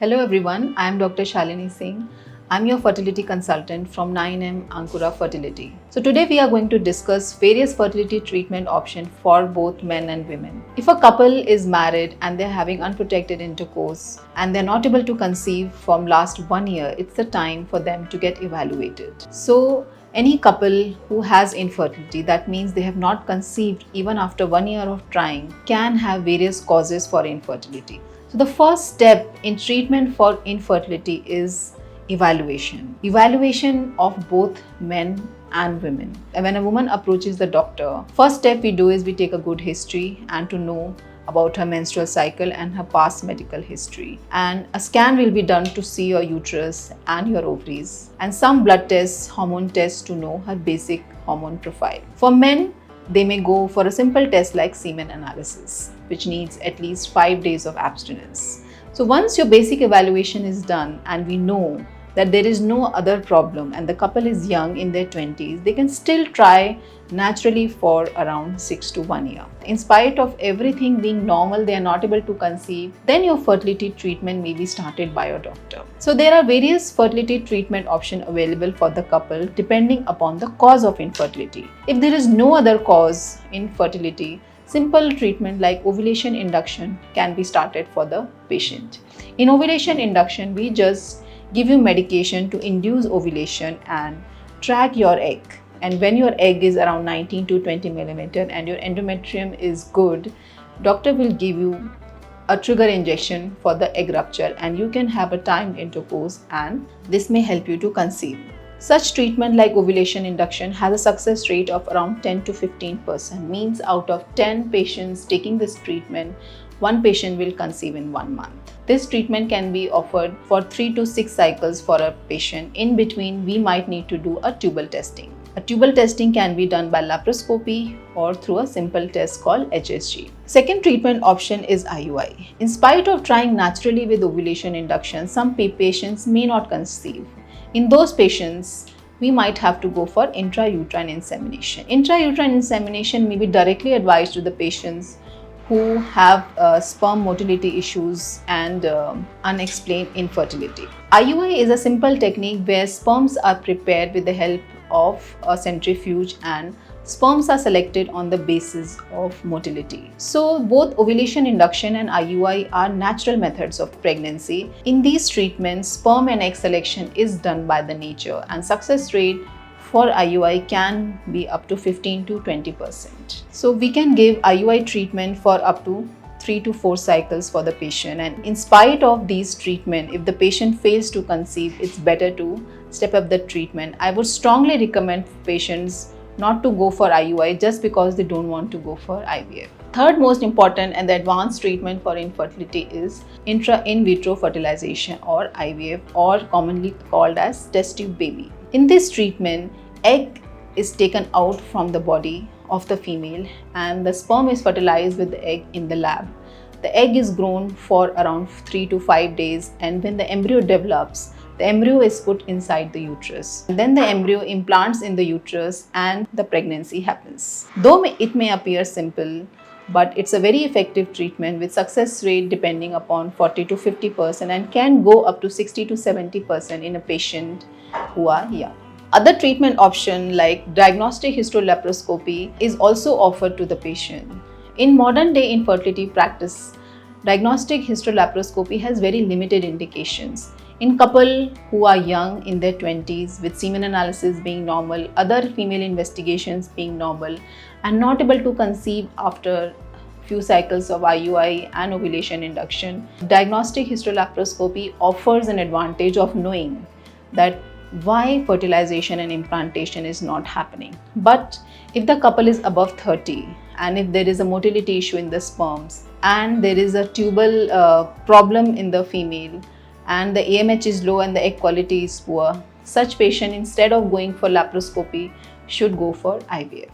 Hello everyone, I am Dr. Shalini Singh. I'm your fertility consultant from 9M Ankura Fertility. So today we are going to discuss various fertility treatment options for both men and women. If a couple is married and they're having unprotected intercourse and they're not able to conceive from last 1 year, it's the time for them to get evaluated. So any couple who has infertility, that means they have not conceived even after 1 year of trying, can have various causes for infertility. So the first step in treatment for infertility is evaluation. Evaluation of both men and women. And when a woman approaches the doctor, first step we do is we take a good history and to know about her menstrual cycle and her past medical history. And a scan will be done to see your uterus and your ovaries. And some blood tests, hormone tests to know her basic hormone profile. For men, they may go for a simple test like semen analysis, which needs at least 5 days of abstinence. So once your basic evaluation is done and we know that there is no other problem and the couple is young in their 20s, they can still try naturally for around 6 to 1 year. In spite of everything being normal, they are not able to conceive, then your fertility treatment may be started by your doctor. So there are various fertility treatment options available for the couple depending upon the cause of infertility. If there is no other cause infertility, simple treatment like ovulation induction can be started for the patient. In ovulation induction, we just give you medication to induce ovulation and track your egg. And when your egg is around 19 to 20 millimeter and your endometrium is good, doctor will give you a trigger injection for the egg rupture and you can have a timed intercourse and this may help you to conceive. Such treatment like ovulation induction has a success rate of around 10 to 15%, means out of 10 patients taking this treatment, 1 patient will conceive in 1 month. This treatment can be offered for 3 to 6 cycles for a patient. In between, we might need to do a tubal testing. A tubal testing can be done by laparoscopy or through a simple test called HSG. Second treatment option is IUI. In spite of trying naturally with ovulation induction, some patients may not conceive. In those patients, we might have to go for intrauterine insemination. Intrauterine insemination may be directly advised to the patients who have sperm motility issues and unexplained infertility. IUI is a simple technique where sperms are prepared with the help of a centrifuge and sperms are selected on the basis of motility. So both ovulation induction and IUI are natural methods of pregnancy. In these treatments, sperm and egg selection is done by the nature and success rate for IUI can be up to 15 to 20%. So we can give IUI treatment for up to 3 to 4 cycles for the patient, and in spite of these treatment, if the patient fails to conceive, it's better to step up the treatment. I would strongly recommend patients not to go for IUI just because they don't want to go for IVF. Third most important and the advanced treatment for infertility is in vitro fertilization or IVF, or commonly called as test tube baby. In this treatment, egg is taken out from the body of the female and the sperm is fertilized with the egg in the lab. The egg is grown for around 3 to 5 days, and when the embryo develops, the embryo is put inside the uterus. And then the embryo implants in the uterus and the pregnancy happens. Though it may appear simple, but it's a very effective treatment with success rate depending upon 40 to 50% and can go up to 60 to 70% in a patient who are young. Other treatment option like diagnostic hysterolaparoscopy is also offered to the patient. In modern day infertility practice, diagnostic hysterolaparoscopy has very limited indications. In couple who are young in their 20s with semen analysis being normal, other female investigations being normal, and not able to conceive after few cycles of IUI and ovulation induction, diagnostic hysterolaparoscopy offers an advantage of knowing that why fertilization and implantation is not happening. But if the couple is above 30 and if there is a motility issue in the sperms and there is a tubal problem in the female and the AMH is low and the egg quality is poor, such patient, instead of going for laparoscopy, should go for IVF.